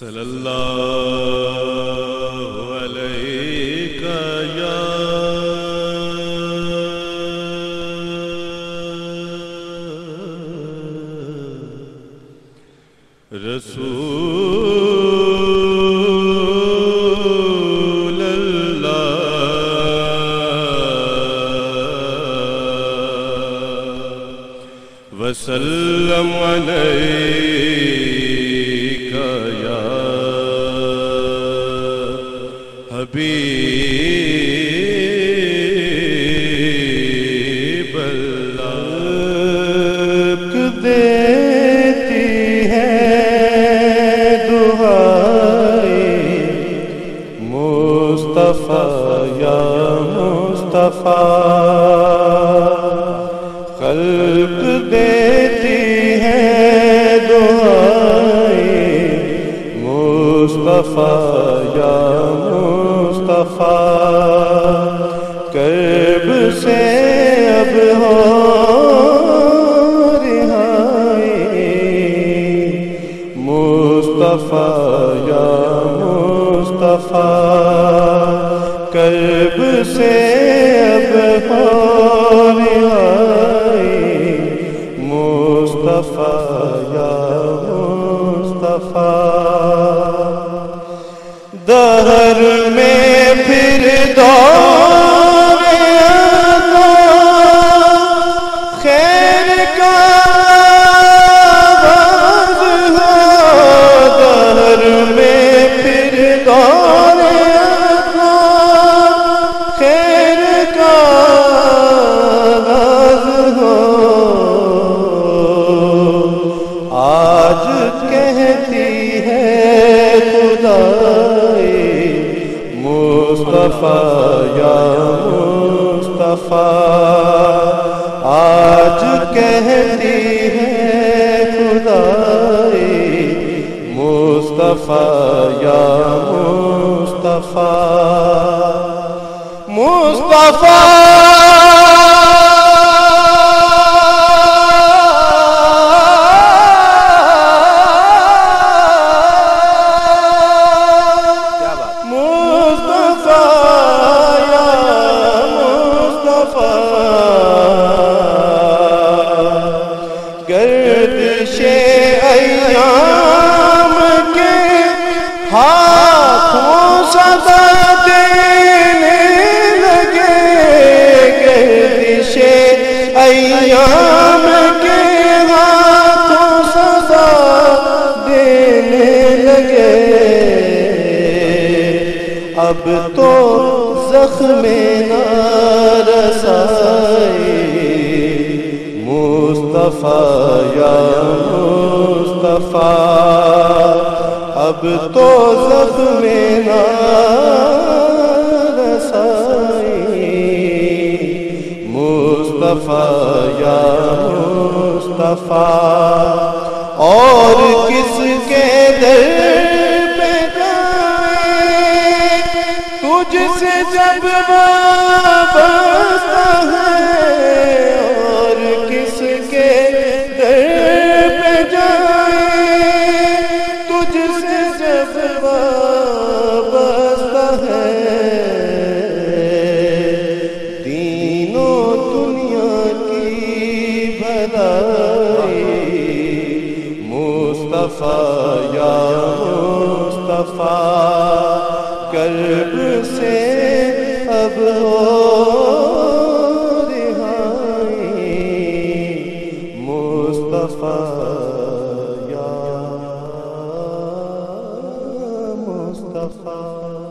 صلی اللہ علیہ یا رسول اللہ وسلم علیک یا حبیب اللہ دیتی ہے دعائیں مصطفیٰ یا مصطفیٰ خلق دیتی ہے دعائیں مصطفیٰ یا مصطفیٰ کرب سے اب ہو مصطفیٰ یا مصطفیٰ کرب سے اب ہو رہائی مصطفیٰ یا مصطفیٰ دہر میں پھر دور عطا خیر کا مصطفیٰ یا مصطفیٰ آج کہتی ہے خدائی مصطفیٰ یا مصطفیٰ مصطفیٰ گردش ایام کے ہاتھوں صدا دینے لگے گردش ایام کے ہاتھوں صدا دینے لگے اب تو زخم نارسائی مصطفیٰ یا مصطفیٰ اب تو زخم نارسائی مصطفیٰ یا مصطفیٰ اور کس کے در پہ جائیں تجھ سے جب وابستہ ہے مصطفیٰ یا مصطفیٰ کرب سے اب ہو رہائی مصطفیٰ یا مصطفیٰ